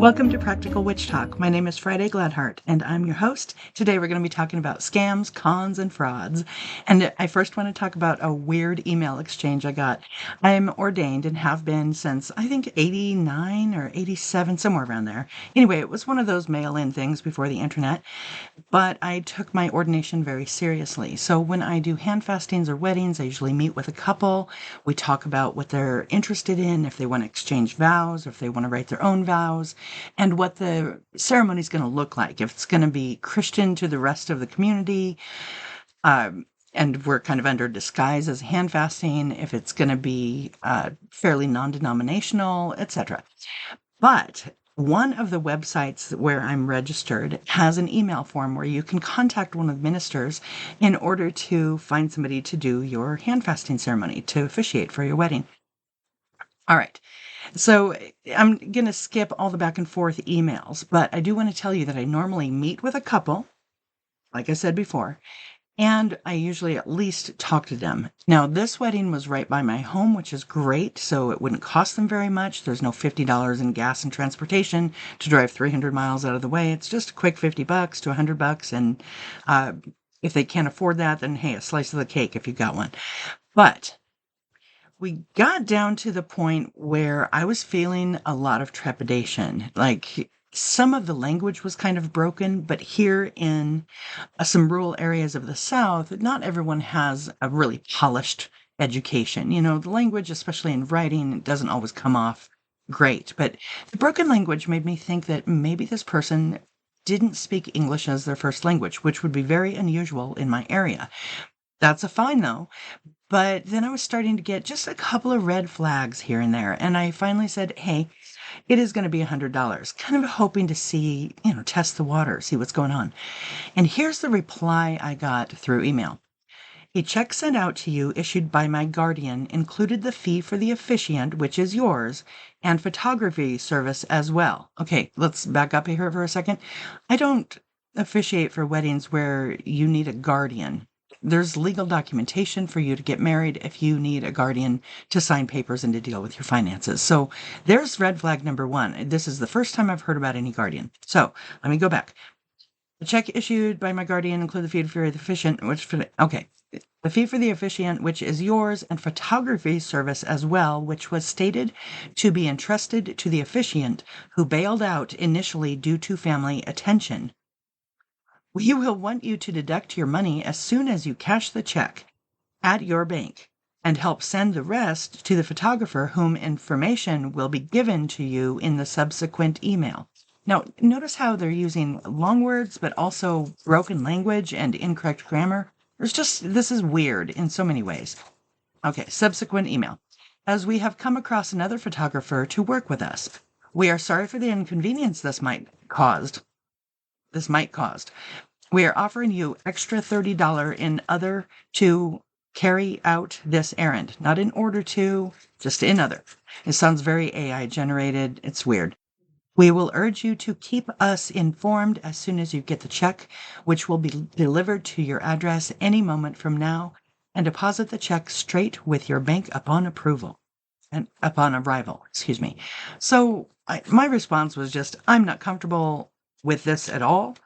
Welcome to Practical Witch Talk. My name is Friday Gladhart, and I'm your host. Today we're going to be talking about scams, cons, and frauds. And I first want to talk about a weird email exchange I got. I'm ordained and have been since, I think, 89 or 87, somewhere around there. Anyway, it was one of those mail-in things before the internet, but I took my ordination very seriously. So when I do hand fastings or weddings, I usually meet with a couple. We talk about what they're interested in, if they want to exchange vows, or if they want to write their own vows, and what the ceremony is going to look like. If it's going to be Christian to the rest of the community, and we're kind of under disguise as hand fasting, if it's going to be fairly non-denominational, etc. But one of the websites where I'm registered has an email form where you can contact one of the ministers in order to find somebody to do your hand fasting ceremony, to officiate for your wedding. All right. So I'm going to skip all the back and forth emails, but I do want to tell you that I normally meet with a couple, like I said before, and I usually at least talk to them. Now, this wedding was right by my home, which is great, so it wouldn't cost them very much. There's no $50 in gas and transportation to drive 300 miles out of the way. It's just a quick $50 to $100, and if they can't afford that, then hey, a slice of the cake if you've got one. But we got down to the point where I was feeling a lot of trepidation. Like, some of the language was kind of broken, but here in some rural areas of the South, not everyone has a really polished education. You know, the language, especially in writing, doesn't always come off great. But the broken language made me think that maybe this person didn't speak English as their first language, which would be very unusual in my area. That's a fine, though. But then I was starting to get just a couple of red flags here and there. And I finally said, hey, it is going to be $100, kind of hoping to see, test the water, see what's going on. And here's the reply I got through email. A check sent out to you issued by my guardian included the fee for the officiant, which is yours, and photography service as well. Okay, let's back up here for a second. I don't officiate for weddings where you need a guardian. There's legal documentation for you to get married if you need a guardian to sign papers and to deal with your finances. So there's red flag number one. This is the first time I've heard about any guardian. So let me go back. The check issued by my guardian include the fee for the officiant, the fee for the officiant, which is yours, and photography service as well, which was stated to be entrusted to the officiant who bailed out initially due to family attention. We will want you to deduct your money as soon as you cash the check at your bank and help send the rest to the photographer, whom information will be given to you in the subsequent email. Now, notice how they're using long words, but also broken language and incorrect grammar. This is weird in so many ways. Okay, subsequent email. As we have come across another photographer to work with us, we are sorry for the inconvenience this might cause. We are offering you extra $30 in other to carry out this errand. Not in order to, just in other. It sounds very AI generated. It's weird. We will urge you to keep us informed as soon as you get the check, which will be delivered to your address any moment from now, and deposit the check straight with your bank upon arrival. So my response was just, I'm not comfortable with this at all.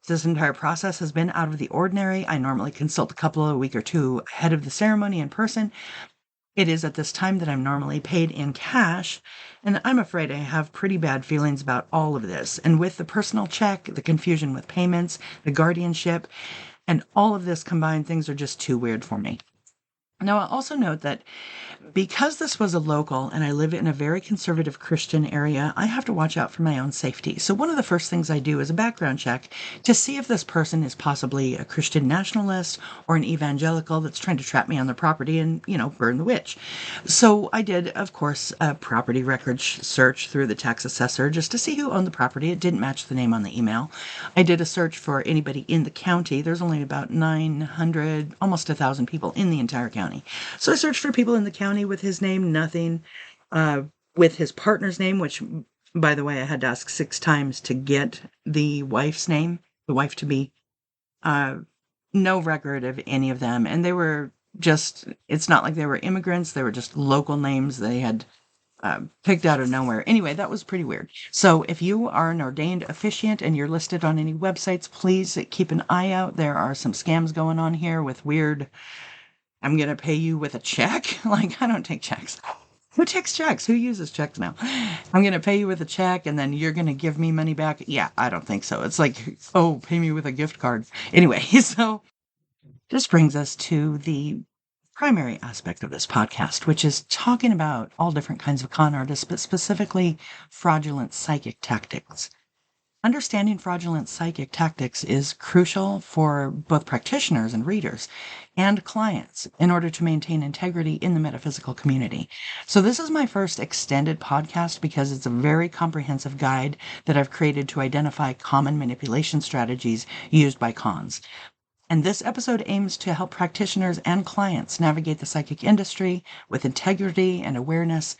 This entire process has been out of the ordinary. I normally consult a week or two ahead of the ceremony in person. It is at this time that I'm normally paid in cash, and I'm afraid I have pretty bad feelings about all of this. And with the personal check, the confusion with payments, the guardianship, and all of this combined, things are just too weird for me. Now, I'll also note that because this was a local and I live in a very conservative Christian area, I have to watch out for my own safety. So one of the first things I do is a background check to see if this person is possibly a Christian nationalist or an evangelical that's trying to trap me on their property and, burn the witch. So I did, of course, a property record search through the tax assessor just to see who owned the property. It didn't match the name on the email. I did a search for anybody in the county. There's only about 900, almost 1,000 people in the entire county. So I searched for people in the county with his name, nothing. With his partner's name, which, by the way, I had to ask 6 times to get the wife's name, the wife-to-be. No record of any of them. And they were it's not like they were immigrants. They were just local names. They had picked out of nowhere. Anyway, that was pretty weird. So if you are an ordained officiant and you're listed on any websites, please keep an eye out. There are some scams going on here with weird, I'm going to pay you with a check. Like, I don't take checks. Who takes checks? Who uses checks now? I'm going to pay you with a check and then you're going to give me money back. Yeah, I don't think so. It's like, oh, pay me with a gift card. Anyway, so this brings us to the primary aspect of this podcast, which is talking about all different kinds of con artists, but specifically fraudulent psychic tactics. Understanding fraudulent psychic tactics is crucial for both practitioners and readers and clients in order to maintain integrity in the metaphysical community. So this is my first extended podcast because it's a very comprehensive guide that I've created to identify common manipulation strategies used by cons. And this episode aims to help practitioners and clients navigate the psychic industry with integrity and awareness.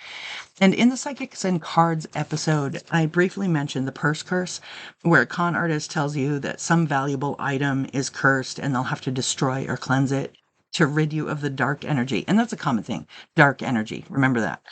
And in the Psychics and Cards episode, I briefly mentioned the purse curse, where a con artist tells you that some valuable item is cursed and they'll have to destroy or cleanse it to rid you of the dark energy. And that's a common thing, dark energy. Remember that.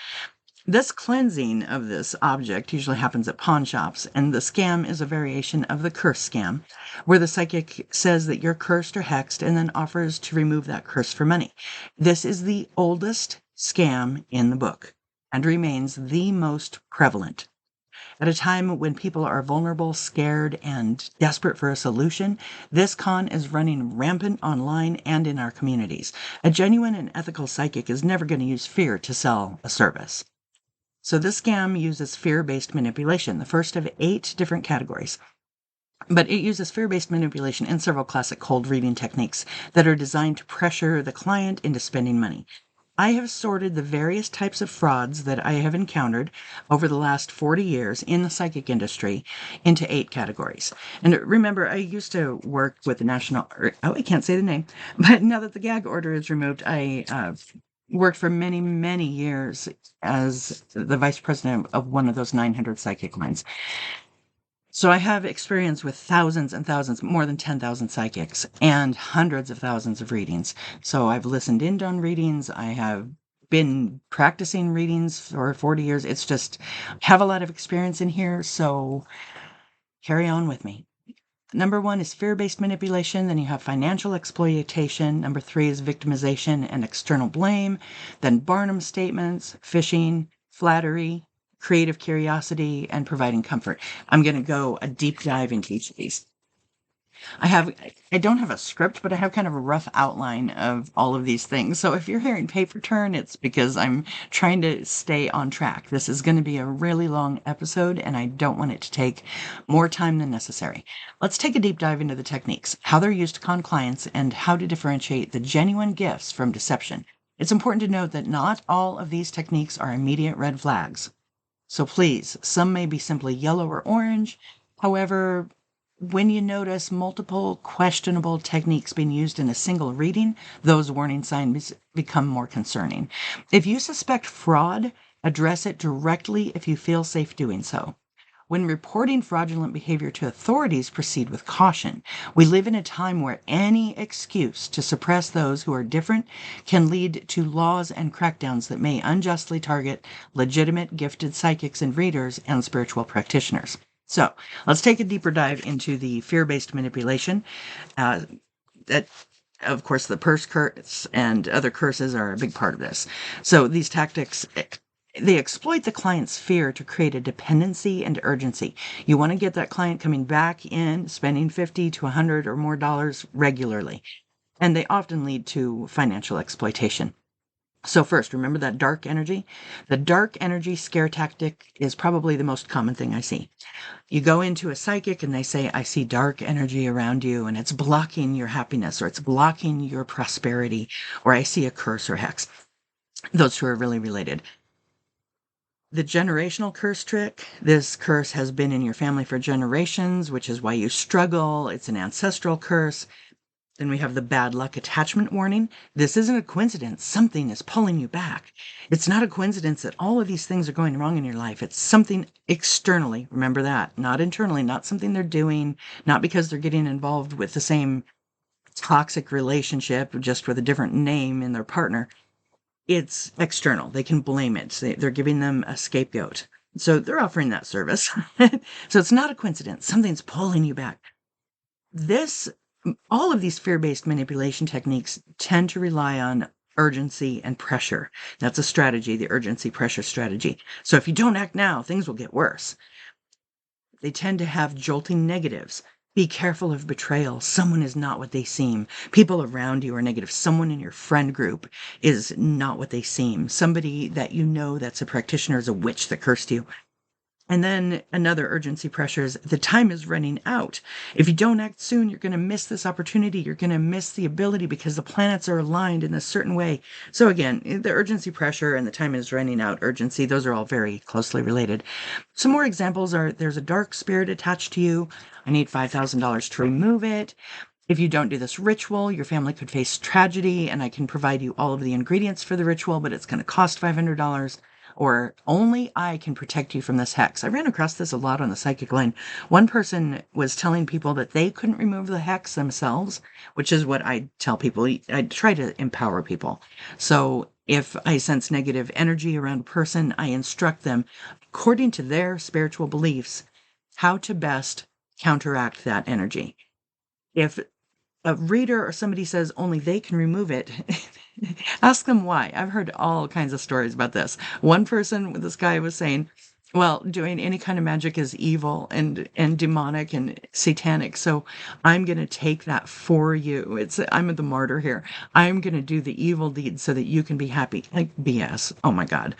This cleansing of this object usually happens at pawn shops, and the scam is a variation of the curse scam, where the psychic says that you're cursed or hexed and then offers to remove that curse for money. This is the oldest scam in the book and remains the most prevalent. At a time when people are vulnerable, scared, and desperate for a solution, this con is running rampant online and in our communities. A genuine and ethical psychic is never going to use fear to sell a service. So this scam uses fear-based manipulation, the first of 8 different categories. But it uses fear-based manipulation and several classic cold reading techniques that are designed to pressure the client into spending money. I have sorted the various types of frauds that I have encountered over the last 40 years in the psychic industry into 8 categories. And remember, I used to work with the National, I can't say the name, but now that the gag order is removed, I worked for many, many years as the vice president of one of those 900 psychic lines. So I have experience with thousands and thousands, more than 10,000 psychics and hundreds of thousands of readings. So I've listened in on readings. I have been practicing readings for 40 years. It's just, I have a lot of experience in here. So carry on with me. Number 1 is fear-based manipulation. Then you have financial exploitation. Number 3 is victimization and external blame. Then Barnum statements, phishing, flattery, creative curiosity, and providing comfort. I'm going to go a deep dive into each of these. I don't have a script, but I have kind of a rough outline of all of these things. So if you're hearing paper turn, it's because I'm trying to stay on track. This is going to be a really long episode, and I don't want it to take more time than necessary. Let's take a deep dive into the techniques, how they're used to con clients, and how to differentiate the genuine gifts from deception. It's important to note that not all of these techniques are immediate red flags. So please, some may be simply yellow or orange. However, when you notice multiple questionable techniques being used in a single reading, those warning signs become more concerning. If you suspect fraud, address it directly if you feel safe doing so. When reporting fraudulent behavior to authorities, proceed with caution. We live in a time where any excuse to suppress those who are different can lead to laws and crackdowns that may unjustly target legitimate, gifted psychics and readers and spiritual practitioners. So let's take a deeper dive into the fear-based manipulation. That, of course, the purse curse and other curses are a big part of this. So these tactics, they exploit the client's fear to create a dependency and urgency. You want to get that client coming back in, spending $50 to $100 or more dollars regularly. And they often lead to financial exploitation. So first, remember that dark energy? The dark energy scare tactic is probably the most common thing I see. You go into a psychic and they say, I see dark energy around you and it's blocking your happiness or it's blocking your prosperity, or I see a curse or hex. Those two are really related. The generational curse trick. This curse has been in your family for generations, which is why you struggle. It's an ancestral curse. Then we have the bad luck attachment warning. This isn't a coincidence. Something is pulling you back. It's not a coincidence that all of these things are going wrong in your life. It's something externally. Remember that. Not internally. Not something they're doing. Not because they're getting involved with the same toxic relationship, just with a different name in their partner. it's external. They can blame it. They're giving them a scapegoat. So they're offering that service. So it's not a coincidence. Something's pulling you back. This, all of these fear-based manipulation techniques tend to rely on urgency and pressure. That's a strategy, the urgency pressure strategy. So if you don't act now, things will get worse. They tend to have jolting negatives. Be careful of betrayal. Someone is not what they seem. People around you are negative. Someone in your friend group is not what they seem. Somebody that you know that's a practitioner is a witch that cursed you. And then another urgency pressure is the time is running out. If you don't act soon, you're going to miss this opportunity. You're going to miss the ability because the planets are aligned in a certain way. So again, the urgency pressure and the time is running out urgency, those are all very closely related. Some more examples are there's a dark spirit attached to you. I need $5,000 to remove it. If you don't do this ritual, your family could face tragedy, and I can provide you all of the ingredients for the ritual, but it's going to cost $500. Or only I can protect you from this hex. I ran across this a lot on the psychic line. One person was telling people that they couldn't remove the hex themselves, which is what I tell people. I try to empower people. So if I sense negative energy around a person, I instruct them, according to their spiritual beliefs, how to best counteract that energy. If a reader or somebody says only they can remove it, ask them why. I've heard all kinds of stories about this. One person, this guy was saying, well, doing any kind of magic is evil and demonic and satanic. So I'm going to take that for you. I'm the martyr here. I'm going to do the evil deed so that you can be happy. Like BS. Oh my God.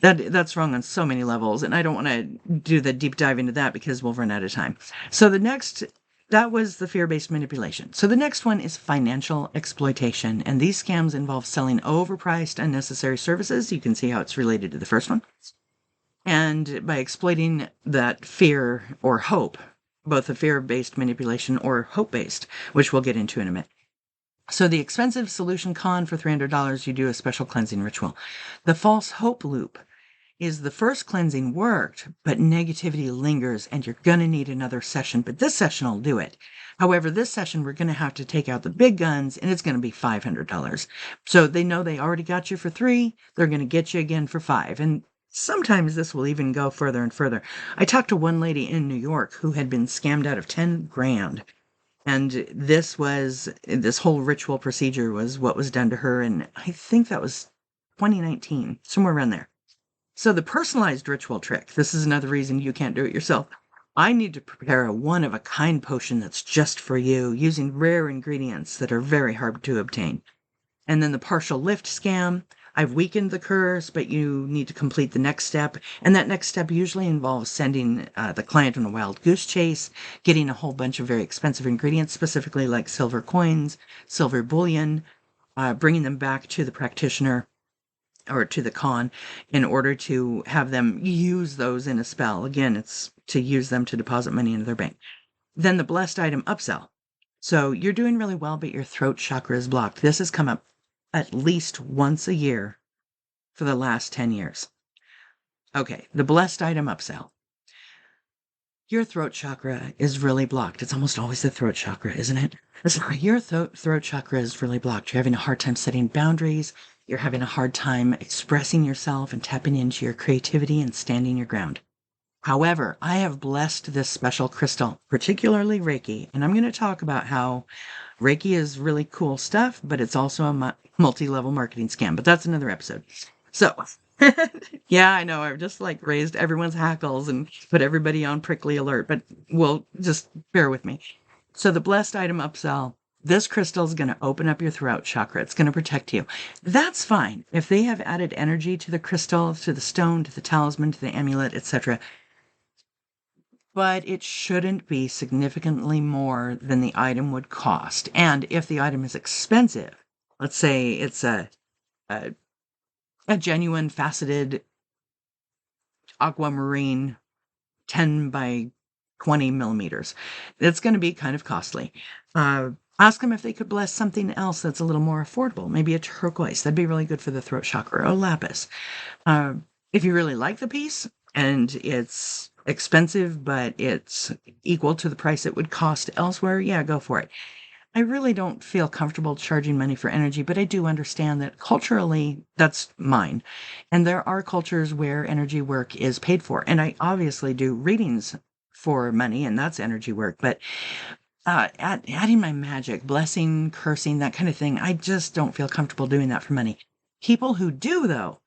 That's wrong on so many levels. And I don't want to do the deep dive into that because we'll run out of time. So that was the fear-based manipulation. So the next one is financial exploitation. And these scams involve selling overpriced, unnecessary services. You can see how it's related to the first one. And by exploiting that fear or hope, both the fear-based manipulation or hope-based, which we'll get into in a minute. So the expensive solution con for $300, you do a special cleansing ritual. The false hope loop is the first cleansing worked, but negativity lingers and you're going to need another session, but this session will do it. However, this session, we're going to have to take out the big guns and it's going to be $500. So they know they already got you for $3. They're going to get you again for $5. And sometimes this will even go further and further. I talked to one lady in New York who had been scammed out of 10 grand. And this whole ritual procedure was what was done to her. And I think that was 2019, somewhere around there. So the personalized ritual trick, this is another reason you can't do it yourself. I need to prepare a one-of-a-kind potion that's just for you, using rare ingredients that are very hard to obtain. And then the partial lift scam, I've weakened the curse, but you need to complete the next step. And that next step usually involves sending the client on a wild goose chase, getting a whole bunch of very expensive ingredients, specifically like silver coins, silver bullion, bringing them back to the practitioner or to the con in order to have them use those in a spell. Again, it's to use them to deposit money into their bank. Then the blessed item upsell. So you're doing really well, but your throat chakra is blocked. This has come up at least once a year for the last 10 years. Okay, the blessed item upsell. Your throat chakra is really blocked. It's almost always the throat chakra, isn't it? So your throat chakra is really blocked. You're having a hard time setting boundaries. You're having a hard time expressing yourself and tapping into your creativity and standing your ground. However, I have blessed this special crystal, particularly Reiki, and I'm going to talk about how Reiki is really cool stuff, but it's also a multi-level marketing scam, but that's another episode. So, yeah, I know, I've just raised everyone's hackles and put everybody on prickly alert, but just bear with me. So the blessed item upsell, this crystal is going to open up your throat chakra. It's going to protect you. That's fine. If they have added energy to the crystal, to the stone, to the talisman, to the amulet, etc., but it shouldn't be significantly more than the item would cost. And if the item is expensive, let's say it's a genuine faceted aquamarine 10 by 20 millimeters, it's going to be kind of costly. Ask them if they could bless something else that's a little more affordable, maybe a turquoise. That'd be really good for the throat chakra, or lapis. If you really like the piece and it's expensive, but it's equal to the price it would cost elsewhere, yeah, go for it. I really don't feel comfortable charging money for energy, but I do understand that culturally that's mine. And there are cultures where energy work is paid for. And I obviously do readings for money, and that's energy work. But adding my magic, blessing, cursing, that kind of thing, I just don't feel comfortable doing that for money. People who do, though,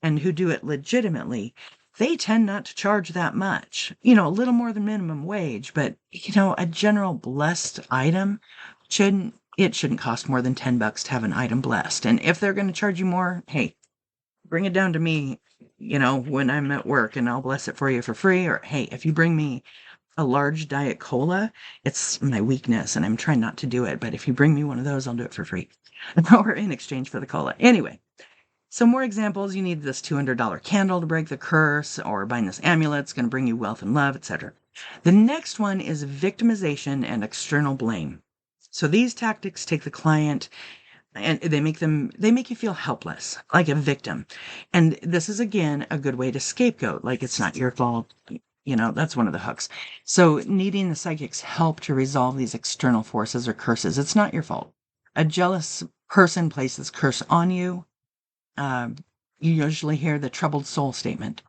and who do it legitimately, they tend not to charge that much. A little more than minimum wage, but a general blessed item shouldn't cost more than $10 to have an item blessed. And if they're going to charge you more, hey, bring it down to me, when I'm at work and I'll bless it for you for free. Or hey, if you bring me a large Diet Cola, it's my weakness and I'm trying not to do it. But if you bring me one of those, I'll do it for free or in exchange for the cola. Anyway, so more examples. You need this $200 candle to break the curse, or buying this amulet. It's going to bring you wealth and love, etc. The next one is victimization and external blame. So these tactics take the client and they make you feel helpless, like a victim. And this is, again, a good way to scapegoat, like it's not your fault. That's one of the hooks. So needing the psychic's help to resolve these external forces or curses, it's not your fault. A jealous person places curse on you. You usually hear the troubled soul statement.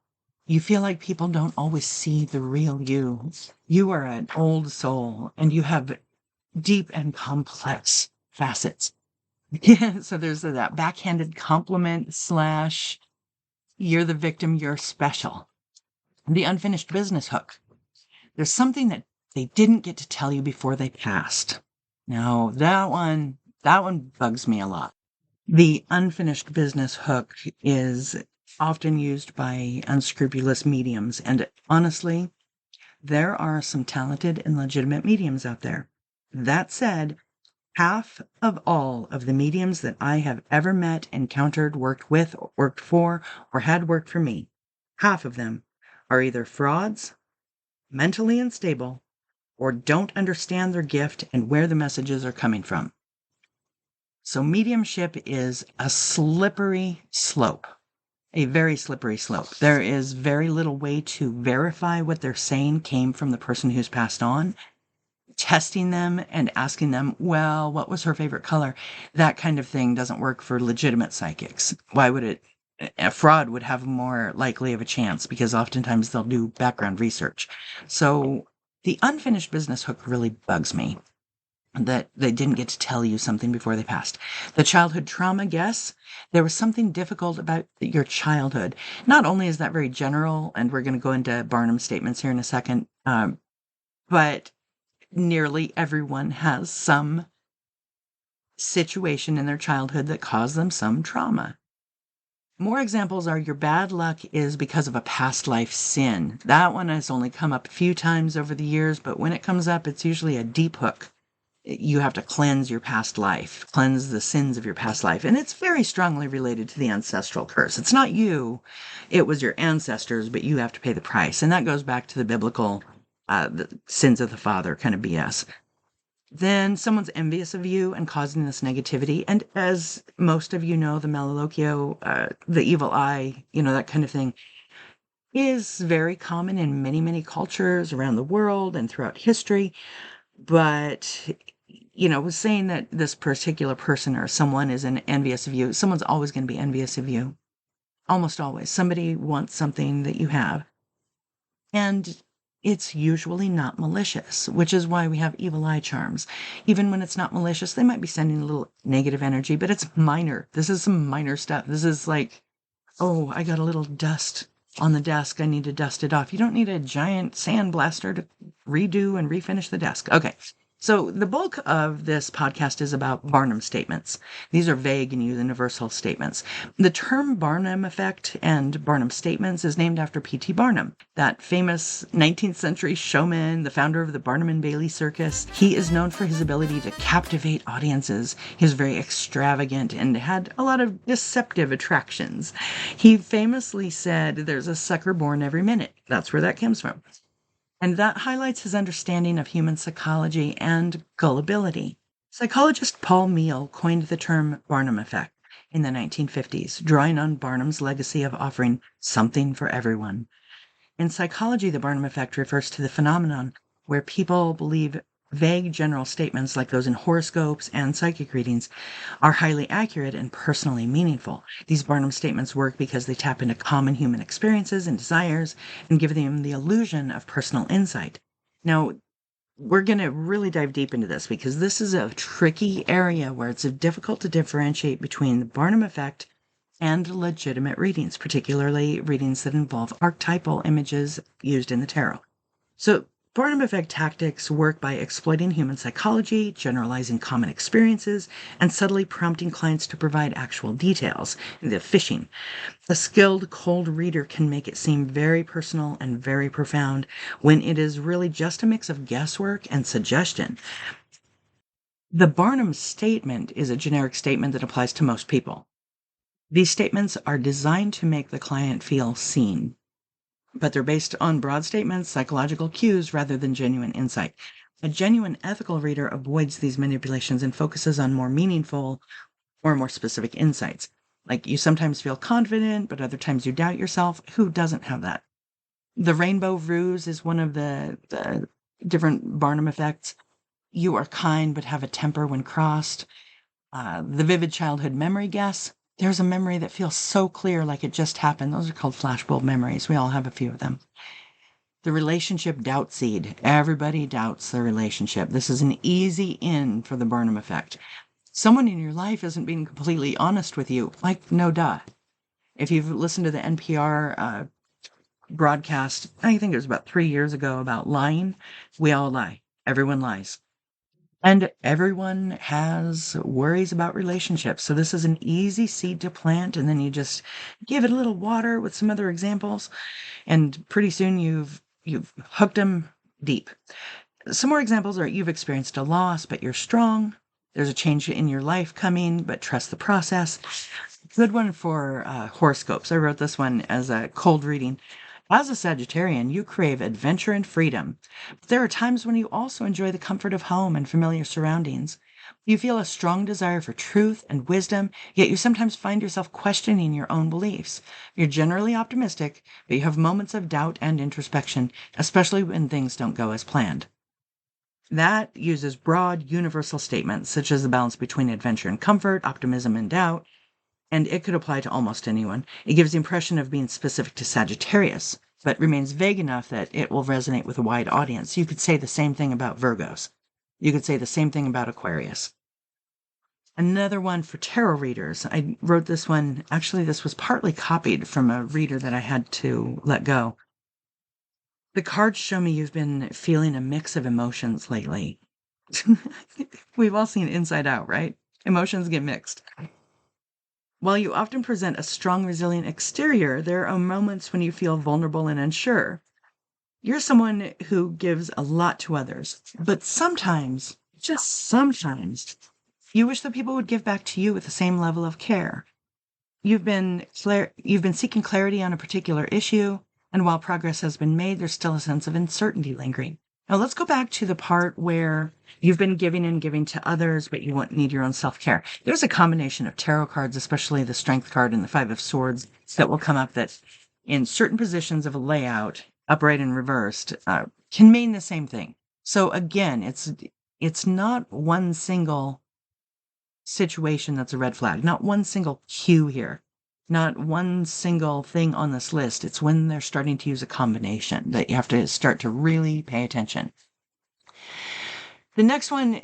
You feel like people don't always see the real you. You are an old soul and you have deep and complex facets. Yeah, so there's that backhanded compliment / you're the victim, you're special. The unfinished business hook. There's something that they didn't get to tell you before they passed. Now, that one bugs me a lot. The unfinished business hook is often used by unscrupulous mediums, and honestly, there are some talented and legitimate mediums out there. That said, half of all of the mediums that I have ever met, encountered, worked with, worked for, or had worked for me, half of them are either frauds, mentally unstable, or don't understand their gift and where the messages are coming from. So mediumship is a slippery slope, a very slippery slope. There is very little way to verify what they're saying came from the person who's passed on. Testing them and asking them, well, what was her favorite color? That kind of thing doesn't work for legitimate psychics. Why would it? A fraud would have more likely of a chance because oftentimes they'll do background research. So the unfinished business hook really bugs me, that they didn't get to tell you something before they passed. The childhood trauma guess, there was something difficult about your childhood. Not only is that very general, and we're going to go into Barnum statements here in a second, but nearly everyone has some situation in their childhood that caused them some trauma. More examples are your bad luck is because of a past life sin. That one has only come up a few times over the years, but when it comes up, it's usually a deep hook. You have to cleanse your past life, cleanse the sins of your past life. And it's very strongly related to the ancestral curse. It's not you, it was your ancestors, but you have to pay the price. And that goes back to the biblical the sins of the father kind of BS. Then someone's envious of you and causing this negativity. And as most of you know, the malolocchio, the evil eye, that kind of thing is very common in many, many cultures around the world and throughout history. But, was saying that this particular person or someone is envious of you, someone's always going to be envious of you. Almost always. Somebody wants something that you have. And it's usually not malicious, which is why we have evil eye charms. Even when it's not malicious, they might be sending a little negative energy, but it's minor. This is some minor stuff. This is like, oh, I got a little dust on the desk. I need to dust it off. You don't need a giant sandblaster to redo and refinish the desk. Okay. So the bulk of this podcast is about Barnum statements. These are vague and universal statements. The term Barnum effect and Barnum statements is named after P.T. Barnum, that famous 19th century showman, the founder of the Barnum and Bailey Circus. He is known for his ability to captivate audiences. He was very extravagant and had a lot of deceptive attractions. He famously said, "There's a sucker born every minute." That's where that comes from. And that highlights his understanding of human psychology and gullibility. Psychologist Paul Meehl coined the term Barnum effect in the 1950s, drawing on Barnum's legacy of offering something for everyone. In psychology, the Barnum effect refers to the phenomenon where people believe Vague general statements like those in horoscopes and psychic readings are highly accurate and personally meaningful. These Barnum statements work because they tap into common human experiences and desires and give them the illusion of personal insight. Now, we're going to really dive deep into this because this is a tricky area where it's difficult to differentiate between the Barnum effect and legitimate readings, particularly readings that involve archetypal images used in the tarot. So, Barnum effect tactics work by exploiting human psychology, generalizing common experiences, and subtly prompting clients to provide actual details. The fishing. A skilled cold reader can make it seem very personal and very profound when it is really just a mix of guesswork and suggestion. The Barnum statement is a generic statement that applies to most people. These statements are designed to make the client feel seen, but they're based on broad statements, psychological cues, rather than genuine insight. A genuine ethical reader avoids these manipulations and focuses on more meaningful or more specific insights. Like, you sometimes feel confident, but other times you doubt yourself. Who doesn't have that? The rainbow ruse is one of the different Barnum effects. You are kind, but have a temper when crossed. The vivid childhood memory guess. There's a memory that feels so clear, like it just happened. Those are called flashbulb memories. We all have a few of them. The relationship doubt seed. Everybody doubts their relationship. This is an easy in for the Barnum effect. Someone in your life isn't being completely honest with you. Like, no duh. If you've listened to the NPR broadcast, I think it was about 3 years ago, about lying, we all lie. Everyone lies. And everyone has worries about relationships. So this is an easy seed to plant, and then you just give it a little water with some other examples, and pretty soon you've hooked them deep. Some more examples are: you've experienced a loss, but you're strong. There's a change in your life coming, but trust the process. Good one for horoscopes. I wrote this one as a cold reading. As a Sagittarian, you crave adventure and freedom, but there are times when you also enjoy the comfort of home and familiar surroundings. You feel a strong desire for truth and wisdom, yet you sometimes find yourself questioning your own beliefs. You're generally optimistic, but you have moments of doubt and introspection, especially when things don't go as planned. That uses broad, universal statements, such as the balance between adventure and comfort, optimism and doubt, and it could apply to almost anyone. It gives the impression of being specific to Sagittarius, but remains vague enough that it will resonate with a wide audience. You could say the same thing about Virgos. You could say the same thing about Aquarius. Another one for tarot readers. I wrote this one. Actually, this was partly copied from a reader that I had to let go. The cards show me you've been feeling a mix of emotions lately. We've all seen Inside Out, right? Emotions get mixed. While you often present a strong, resilient exterior, there are moments when you feel vulnerable and unsure. You're someone who gives a lot to others, but sometimes, just sometimes, you wish that people would give back to you with the same level of care. You've been seeking clarity on a particular issue, and while progress has been made, there's still a sense of uncertainty lingering. Now let's go back to the part where you've been giving and giving to others, but you need your own self-care. There's a combination of tarot cards, especially the Strength card and the Five of Swords, that will come up that in certain positions of a layout, upright and reversed, can mean the same thing. So again, it's not one single situation that's a red flag, not one single cue here, not one single thing on this list. It's when they're starting to use a combination that you have to start to really pay attention. The next one,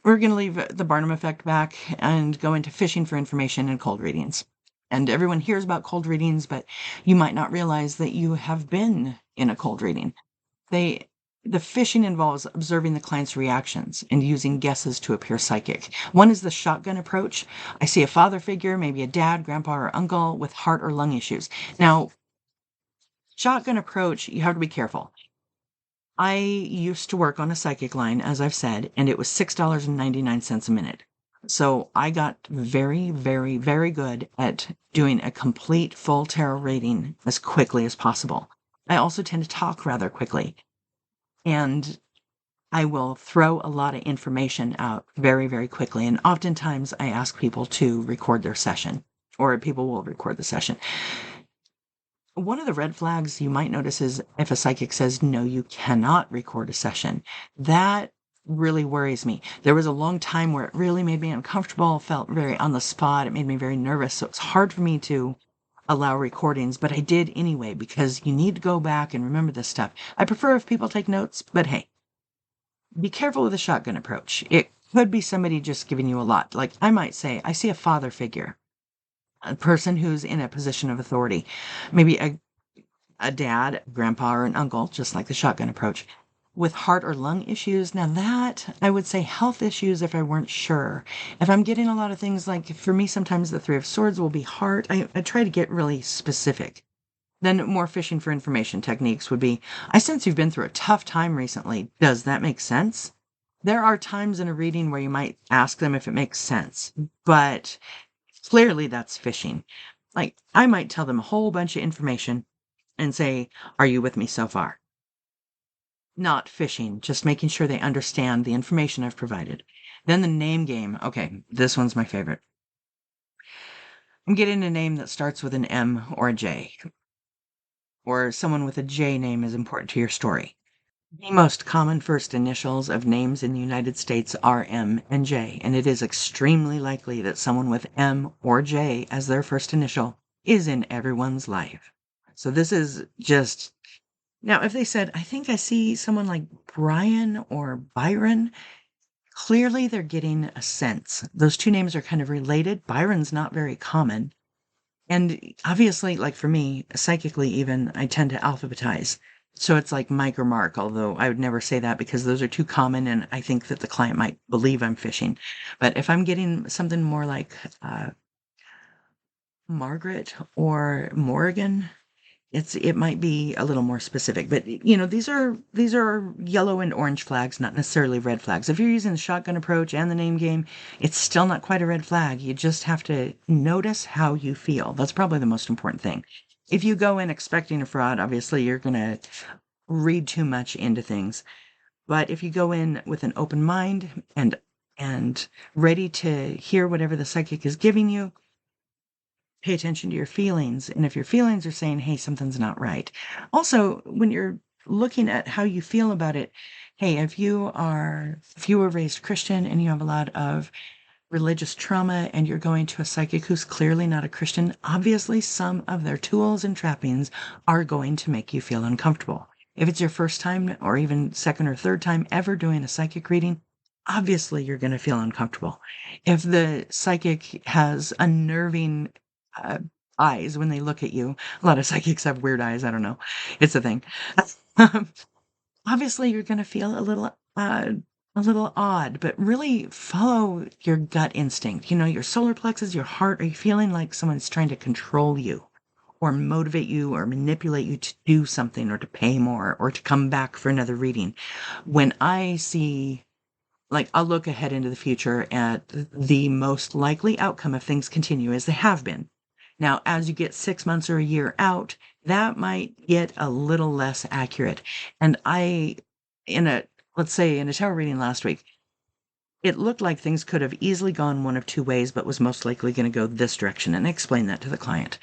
we're going to leave the Barnum effect back and go into fishing for information and cold readings. And everyone hears about cold readings, but you might not realize that you have been in a cold reading. The fishing involves observing the client's reactions and using guesses to appear psychic. One is the shotgun approach. I see a father figure, maybe a dad, grandpa, or uncle with heart or lung issues. Now, shotgun approach, you have to be careful. I used to work on a psychic line, as I've said, and it was $6.99 a minute. So I got very, very, very good at doing a complete full tarot reading as quickly as possible. I also tend to talk rather quickly. And I will throw a lot of information out very, very quickly. And oftentimes I ask people to record their session, or people will record the session. One of the red flags you might notice is if a psychic says, no, you cannot record a session. That really worries me. There was a long time where it really made me uncomfortable, felt very on the spot. It made me very nervous. So it's hard for me to allow recordings, but I did anyway because you need to go back and remember this stuff. I prefer if people take notes, but hey, be careful with the shotgun approach. It could be somebody just giving you a lot. Like I might say, I see a father figure, a person who's in a position of authority, maybe a dad, grandpa, or an uncle, just like the shotgun approach, with heart or lung issues. Now, that I would say health issues if I weren't sure. If I'm getting a lot of things, like for me, sometimes the Three of Swords will be heart. I try to get really specific. Then, more fishing for information techniques would be I sense you've been through a tough time recently. Does that make sense? There are times in a reading where you might ask them if it makes sense, but clearly that's fishing. Like, I might tell them a whole bunch of information and say, "Are you with me so far?" Not fishing, just making sure they understand the information I've provided. Then the name game. Okay, this one's my favorite. I'm getting a name that starts with an M or a J, or someone with a J name is important to your story. The most common first initials of names in the United States are M and J, and it is extremely likely that someone with M or J as their first initial is in everyone's life. So this is just now, if they said, I think I see someone like Brian or Byron, clearly they're getting a sense. Those two names are kind of related. Byron's not very common. And obviously, like for me, psychically even, I tend to alphabetize. So it's like Mike or Mark, although I would never say that because those are too common and I think that the client might believe I'm fishing. But if I'm getting something more like Margaret or Morgan, it might be a little more specific, but these are yellow and orange flags, not necessarily red flags. If you're using the shotgun approach and the name game, it's still not quite a red flag. You just have to notice how you feel. That's probably the most important thing. If you go in expecting a fraud, obviously you're going to read too much into things. But if you go in with an open mind and ready to hear whatever the psychic is giving you, pay attention to your feelings. And if your feelings are saying, hey, something's not right. Also, when you're looking at how you feel about it, hey, if you were raised Christian and you have a lot of religious trauma and you're going to a psychic who's clearly not a Christian, obviously some of their tools and trappings are going to make you feel uncomfortable. If it's your first time or even second or third time ever doing a psychic reading, obviously you're going to feel uncomfortable. If the psychic has unnerving uh, eyes when they look at you, a lot of psychics have weird eyes. I don't know. It's a thing. Obviously, you're going to feel a little odd, but really follow your gut instinct. Your solar plexus, your heart. Are you feeling like someone's trying to control you or motivate you or manipulate you to do something or to pay more or to come back for another reading? When I see, like, I'll look ahead into the future at the most likely outcome if things continue as they have been. Now, as you get 6 months or a year out, that might get a little less accurate. And let's say in a tarot reading last week, it looked like things could have easily gone one of two ways, but was most likely going to go this direction. And I explained that to the client.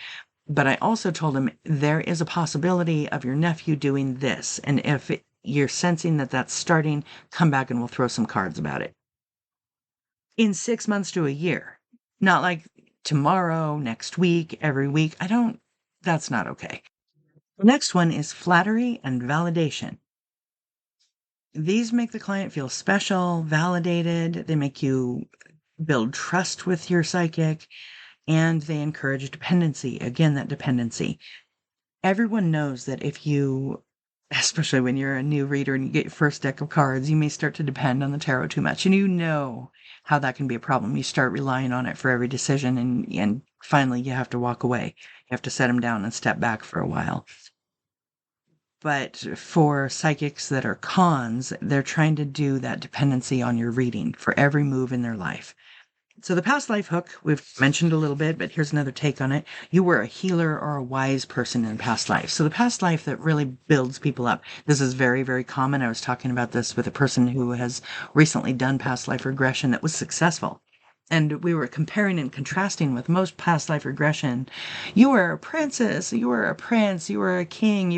But I also told him there is a possibility of your nephew doing this. And if you're sensing that that's starting, come back and we'll throw some cards about it. In 6 months to a year. Not like tomorrow, next week, every week. That's not okay. The next one is flattery and validation. These make the client feel special, validated. They make you build trust with your psychic, and they encourage dependency. Again, that dependency. Everyone knows that if you, especially when you're a new reader and you get your first deck of cards, you may start to depend on the tarot too much. And you know how that can be a problem. You start relying on it for every decision, and finally you have to walk away. You have to set them down and step back for a while. But for psychics that are cons, they're trying to do that dependency on your reading for every move in their life. So the past life hook, we've mentioned a little bit, but here's another take on it. You were a healer or a wise person in past life. So the past life that really builds people up. This is very, very common. I was talking about this with a person who has recently done past life regression that was successful. And we were comparing and contrasting with most past life regression. You were a princess, you were a prince, you were a king,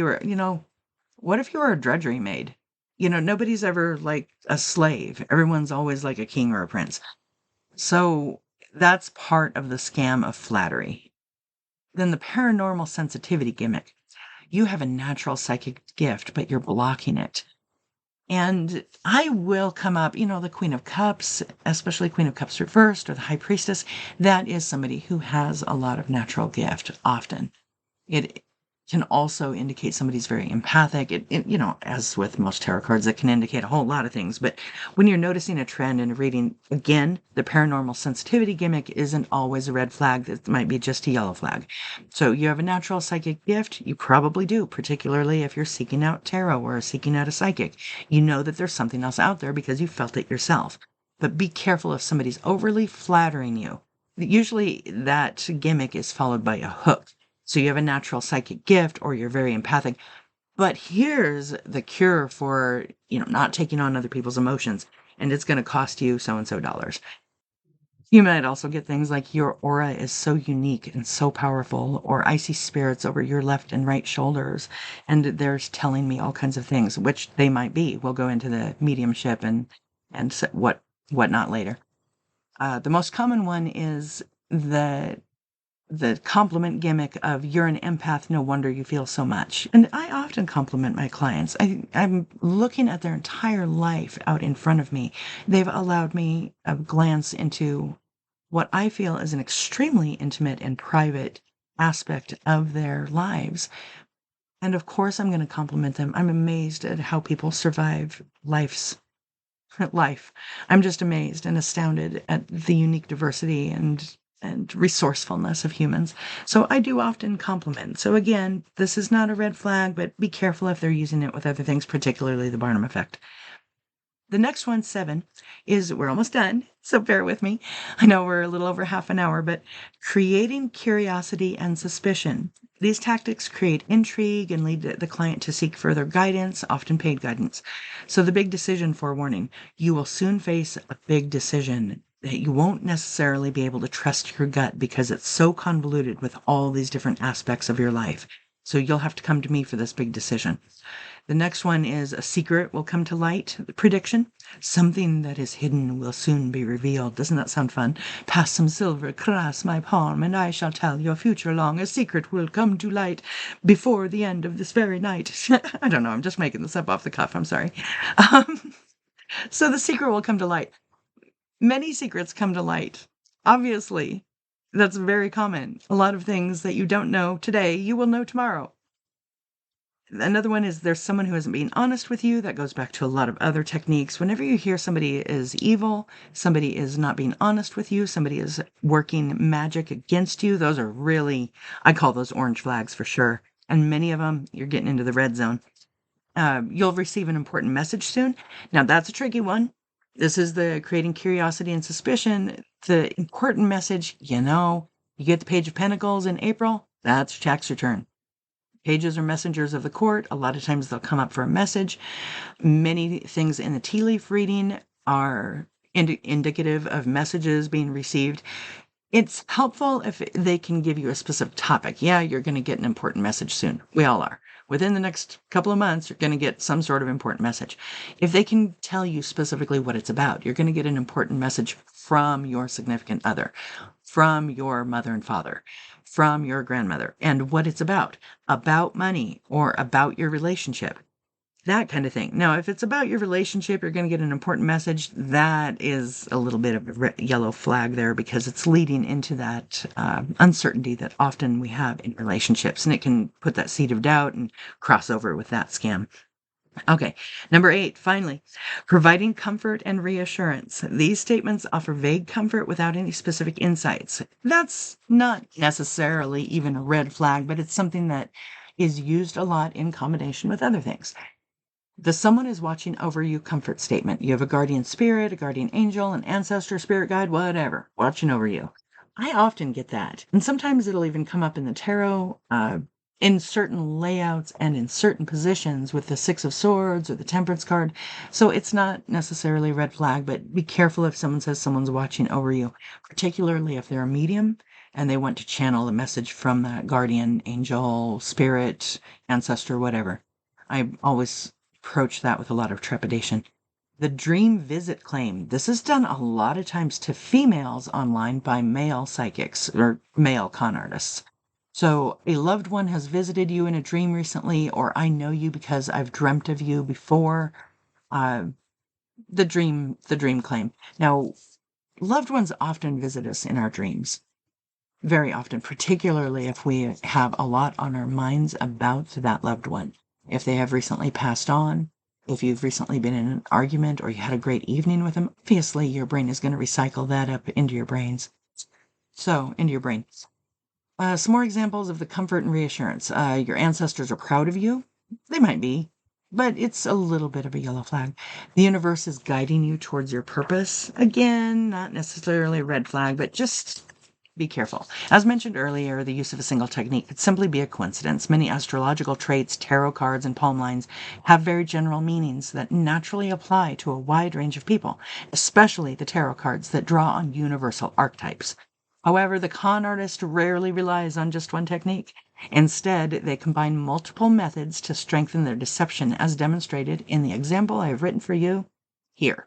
what if you were a drudgery maid? Nobody's ever like a slave. Everyone's always like a king or a prince. So that's part of the scam of flattery. Then the paranormal sensitivity gimmick. You have a natural psychic gift, but you're blocking it. And I will come up, the Queen of Cups, especially Queen of Cups reversed or the High Priestess. That is somebody who has a lot of natural gift often. It can also indicate somebody's very empathic. As with most tarot cards, it can indicate a whole lot of things. But when you're noticing a trend in a reading, again, the paranormal sensitivity gimmick isn't always a red flag. That might be just a yellow flag. So you have a natural psychic gift. You probably do, particularly if you're seeking out tarot or seeking out a psychic. You know that there's something else out there because you felt it yourself. But be careful if somebody's overly flattering you. Usually that gimmick is followed by a hook. So you have a natural psychic gift or you're very empathic. But here's the cure for, not taking on other people's emotions. And it's going to cost you so and so dollars. You might also get things like your aura is so unique and so powerful, or I see spirits over your left and right shoulders, and they're telling me all kinds of things, which they might be. We'll go into the mediumship and whatnot later. The most common one is the compliment gimmick of you're an empath, no wonder you feel so much. And I often compliment my clients. I'm looking at their entire life out in front of me. They've allowed me a glance into what I feel is an extremely intimate and private aspect of their lives. And of course, I'm going to compliment them. I'm amazed at how people survive life. I'm just amazed and astounded at the unique diversity and resourcefulness of humans. So I do often compliment. So again, this is not a red flag, but be careful if they're using it with other things, particularly the Barnum effect. The next one, 7, is we're almost done, so bear with me. I know we're a little over half an hour, but creating curiosity and suspicion. These tactics create intrigue and lead the client to seek further guidance, often paid guidance. So the big decision forewarning, you will soon face a big decision that you won't necessarily be able to trust your gut because it's so convoluted with all these different aspects of your life. So you'll have to come to me for this big decision. The next one is a secret will come to light. The prediction, something that is hidden will soon be revealed. Doesn't that sound fun? Pass some silver, cross my palm, and I shall tell your future long. A secret will come to light before the end of this very night. I don't know. I'm just making this up off the cuff. I'm sorry. So the secret will come to light. Many secrets come to light. Obviously, that's very common. A lot of things that you don't know today, you will know tomorrow. Another one is there's someone who isn't being honest with you. That goes back to a lot of other techniques. Whenever you hear somebody is evil, somebody is not being honest with you, somebody is working magic against you, those are really, I call those orange flags for sure. And many of them, you're getting into the red zone. You'll receive an important message soon. Now, that's a tricky one. This is the creating curiosity and suspicion. The important message, you get the Page of Pentacles in April, that's your tax return. Pages are messengers of the court. A lot of times they'll come up for a message. Many things in the tea leaf reading are indicative of messages being received. It's helpful if they can give you a specific topic. Yeah, you're going to get an important message soon. We all are. Within the next couple of months, you're going to get some sort of important message. If they can tell you specifically what it's about, you're going to get an important message from your significant other, from your mother and father, from your grandmother, and what it's about money or about your relationship, that kind of thing. Now, if it's about your relationship, you're going to get an important message. That is a little bit of a yellow flag there because it's leading into that uncertainty that often we have in relationships, and it can put that seed of doubt and cross over with that scam. Okay, number 8, finally, providing comfort and reassurance. These statements offer vague comfort without any specific insights. That's not necessarily even a red flag, but it's something that is used a lot in combination with other things. The someone is watching over you comfort statement. You have a guardian spirit, a guardian angel, an ancestor, spirit guide, whatever, watching over you. I often get that. And sometimes it'll even come up in the tarot, in certain layouts and in certain positions with the 6 of Swords or the Temperance card. So it's not necessarily a red flag, but be careful if someone says someone's watching over you, particularly if they're a medium and they want to channel a message from that guardian, angel, spirit, ancestor, whatever. I always approach that with a lot of trepidation. The dream visit claim. This is done a lot of times to females online by male psychics or male con artists. So a loved one has visited you in a dream recently, or I know you because I've dreamt of you before. Uh, the dream claim. Now, loved ones often visit us in our dreams. Very often, particularly if we have a lot on our minds about that loved one. If they have recently passed on, if you've recently been in an argument or you had a great evening with them, obviously your brain is going to recycle that up into your brains. So, into your brain. Some more examples of the comfort and reassurance. Your ancestors are proud of you. They might be, but it's a little bit of a yellow flag. The universe is guiding you towards your purpose. Again, not necessarily a red flag, but just be careful. As mentioned earlier, the use of a single technique could simply be a coincidence. Many astrological traits, tarot cards, and palm lines have very general meanings that naturally apply to a wide range of people, especially the tarot cards that draw on universal archetypes. However, the con artist rarely relies on just one technique. Instead, they combine multiple methods to strengthen their deception, as demonstrated in the example I have written for you here.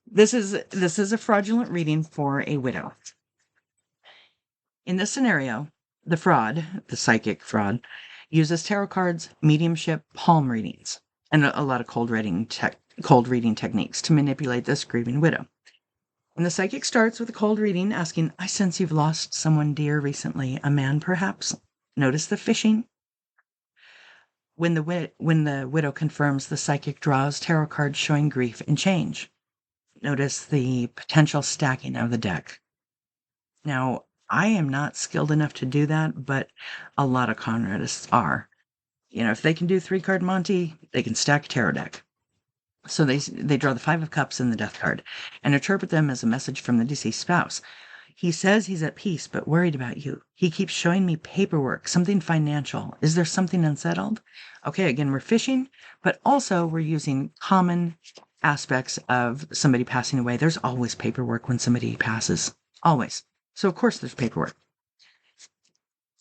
This is a fraudulent reading for a widow. In this scenario, the psychic fraud, uses tarot cards, mediumship, palm readings, and a lot of cold reading techniques to manipulate this grieving widow. And the psychic starts with a cold reading, asking, I sense you've lost someone dear recently, a man perhaps. Notice the fishing. When the widow confirms, the psychic draws tarot cards showing grief and change. Notice the potential stacking of the deck. Now, I am not skilled enough to do that, but a lot of con artists are. If they can do 3-card Monty, they can stack a tarot deck. So they draw the 5 of Cups and the Death card and interpret them as a message from the deceased spouse. He says he's at peace but worried about you. He keeps showing me paperwork, something financial. Is there something unsettled? Okay, again, we're fishing, but also we're using common aspects of somebody passing away. There's always paperwork when somebody passes. Always. So, of course, there's paperwork.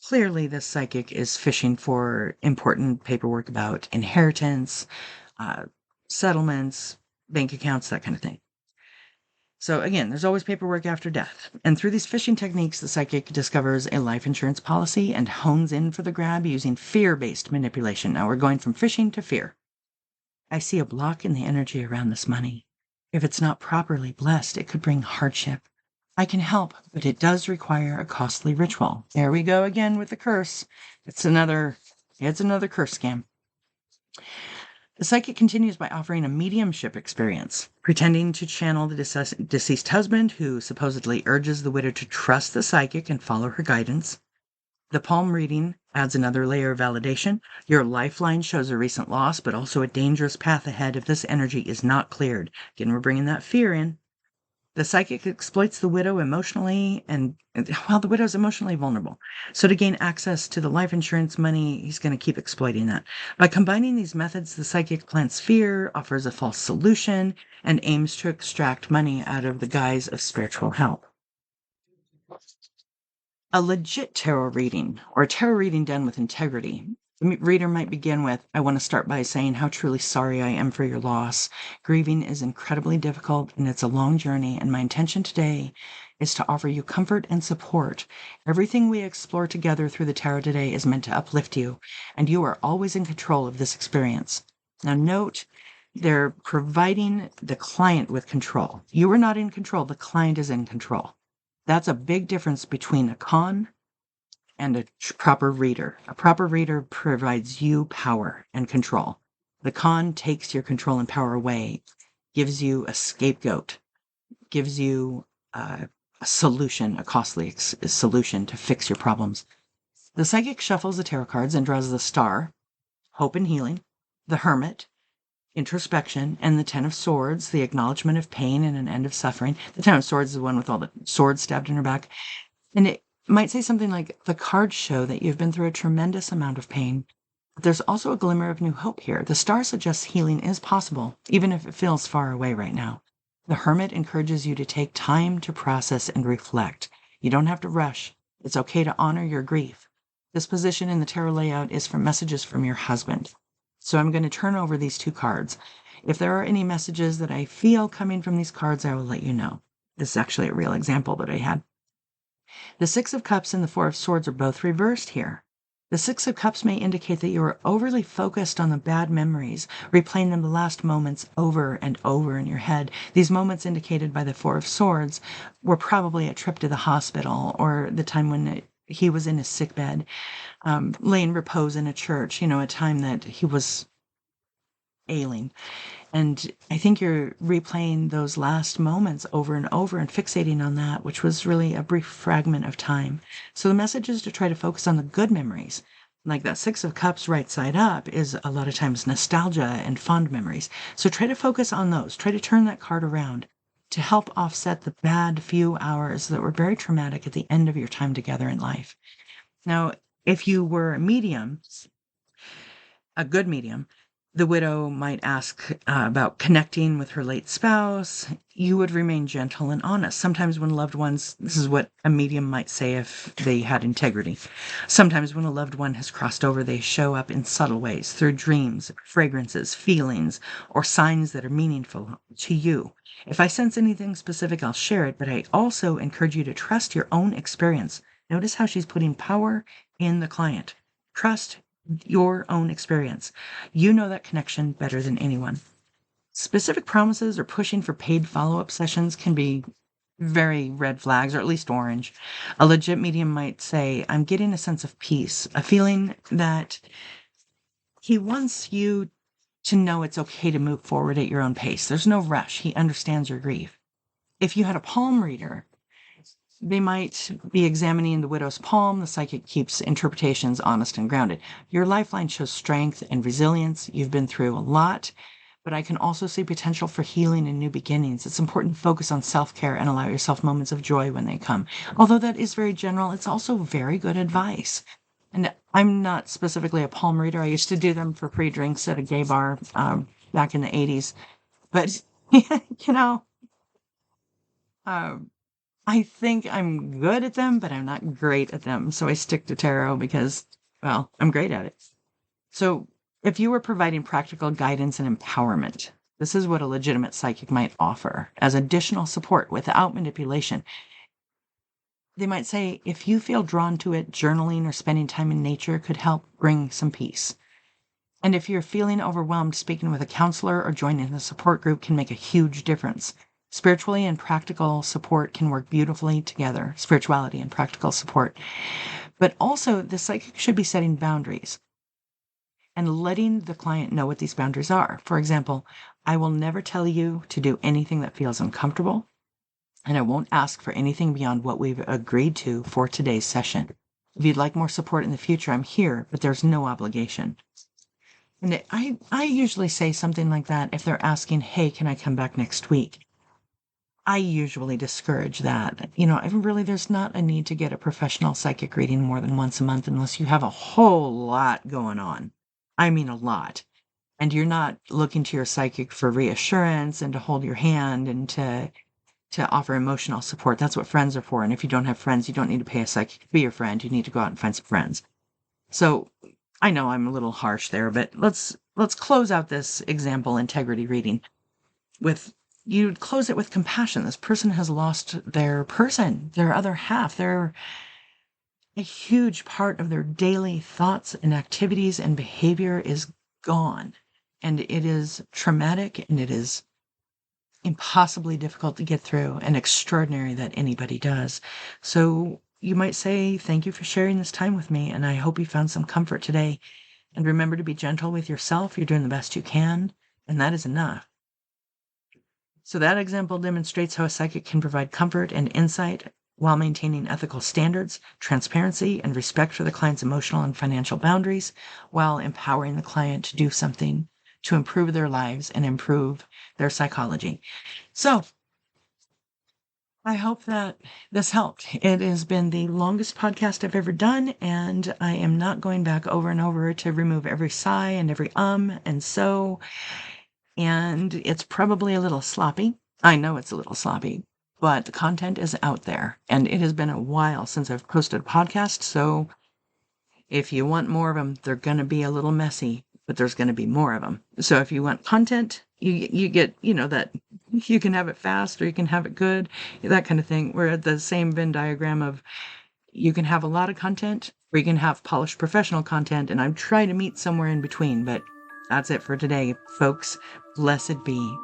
Clearly, this psychic is fishing for important paperwork about inheritance, settlements, bank accounts, that kind of thing. So, again, there's always paperwork after death. And through these fishing techniques, the psychic discovers a life insurance policy and hones in for the grab using fear-based manipulation. Now, we're going from fishing to fear. I see a block in the energy around this money. If it's not properly blessed, it could bring hardship. I can help, but it does require a costly ritual. There we go again with the curse. It's another curse scam. The psychic continues by offering a mediumship experience, pretending to channel the deceased husband, who supposedly urges the widow to trust the psychic and follow her guidance. The palm reading adds another layer of validation. Your lifeline shows a recent loss, but also a dangerous path ahead if this energy is not cleared. Again, we're bringing that fear in. The psychic exploits the widow emotionally, and the widow's emotionally vulnerable. So to gain access to the life insurance money, he's going to keep exploiting that. By combining these methods, the psychic plants fear, offers a false solution, and aims to extract money out of the guise of spiritual help. A legit tarot reading, or a tarot reading done with integrity. The reader might begin with, I want to start by saying how truly sorry I am for your loss. Grieving is incredibly difficult and it's a long journey, and my intention today is to offer you comfort and support. Everything we explore together through the tarot today is meant to uplift you, and you are always in control of this experience. Now note, they're providing the client with control. You are not in control, the client is in control. That's a big difference between a con and a proper reader. A proper reader provides you power and control. The con takes your control and power away, gives you a scapegoat, gives you a solution, a costly solution to fix your problems. The psychic shuffles the tarot cards and draws the Star, hope and healing, the Hermit, introspection, and the Ten of Swords, the acknowledgement of pain and an end of suffering. The Ten of Swords is the one with all the swords stabbed in her back. And it might say something like, the cards show that you've been through a tremendous amount of pain. But there's also a glimmer of new hope here. The Star suggests healing is possible, even if it feels far away right now. The Hermit encourages you to take time to process and reflect. You don't have to rush. It's okay to honor your grief. This position in the tarot layout is for messages from your husband. So I'm going to turn over these 2 cards. If there are any messages that I feel coming from these cards, I will let you know. This is actually a real example that I had. The Six of Cups and the Four of Swords are both reversed here. The Six of Cups may indicate that you are overly focused on the bad memories, replaying them the last moments over and over in your head. These moments indicated by the Four of Swords were probably a trip to the hospital or the time when he was in his sickbed, laying repose in a church, a time that he was ailing. And I think you're replaying those last moments over and over and fixating on that, which was really a brief fragment of time. So the message is to try to focus on the good memories. Like that Six of Cups right side up is a lot of times nostalgia and fond memories. So try to focus on those. Try to turn that card around to help offset the bad few hours that were very traumatic at the end of your time together in life. Now, if you were a medium, a good medium, the widow might ask about connecting with her late spouse. You would remain gentle and honest. Sometimes when loved ones, this is what a medium might say if they had integrity. Sometimes when a loved one has crossed over, they show up in subtle ways through dreams, fragrances, feelings, or signs that are meaningful to you. If I sense anything specific, I'll share it, but I also encourage you to trust your own experience. Notice how she's putting power in the client. Trust your own experience. You know that connection better than anyone. Specific promises or pushing for paid follow-up sessions can be very red flags, or at least orange. A legit medium might say, I'm getting a sense of peace, a feeling that he wants you to know it's okay to move forward at your own pace. There's no rush. He understands your grief. If you had a palm reader, they might be examining the widow's palm. The psychic keeps interpretations honest and grounded. Your lifeline shows strength and resilience. You've been through a lot, but I can also see potential for healing and new beginnings. It's important to focus on self-care and allow yourself moments of joy when they come. Although that is very general, it's also very good advice. And I'm not specifically a palm reader. I used to do them for free drinks at a gay bar back in the 80s. But, I think I'm good at them, but I'm not great at them. So I stick to tarot because, well, I'm great at it. So if you were providing practical guidance and empowerment, this is what a legitimate psychic might offer as additional support without manipulation. They might say, if you feel drawn to it, journaling or spending time in nature could help bring some peace. And if you're feeling overwhelmed, speaking with a counselor or joining a support group can make a huge difference. Spiritually and practical support can work beautifully together, spirituality and practical support. But also, the psychic should be setting boundaries and letting the client know what these boundaries are. For example, I will never tell you to do anything that feels uncomfortable, and I won't ask for anything beyond what we've agreed to for today's session. If you'd like more support in the future, I'm here, but there's no obligation. And I usually say something like that if they're asking, hey, can I come back next week? I usually discourage that. There's not a need to get a professional psychic reading more than once a month unless you have a whole lot going on. I mean, a lot. And you're not looking to your psychic for reassurance and to hold your hand and to offer emotional support. That's what friends are for. And if you don't have friends, you don't need to pay a psychic to be your friend. You need to go out and find some friends. So I know I'm a little harsh there, but let's close out this example integrity reading with, you close it with compassion. This person has lost their other half. They're a huge part of their daily thoughts and activities and behavior is gone. And it is traumatic and it is impossibly difficult to get through and extraordinary that anybody does. So you might say, thank you for sharing this time with me, and I hope you found some comfort today. And remember to be gentle with yourself. You're doing the best you can, and that is enough. So that example demonstrates how a psychic can provide comfort and insight while maintaining ethical standards, transparency, and respect for the client's emotional and financial boundaries, while empowering the client to do something to improve their lives and improve their psychology. So I hope that this helped. It has been the longest podcast I've ever done, and I am not going back over and over to remove every sigh and every and so, and it's probably a little sloppy. I know it's a little sloppy, but the content is out there, and it has been a while since I've posted a podcast, so if you want more of them, they're going to be a little messy. but there's going to be more of them. So if you want content, you get, that you can have it fast or you can have it good, that kind of thing. We're at the same Venn diagram of you can have a lot of content or you can have polished professional content, and I'm trying to meet somewhere in between. But that's it for today, folks. Blessed be.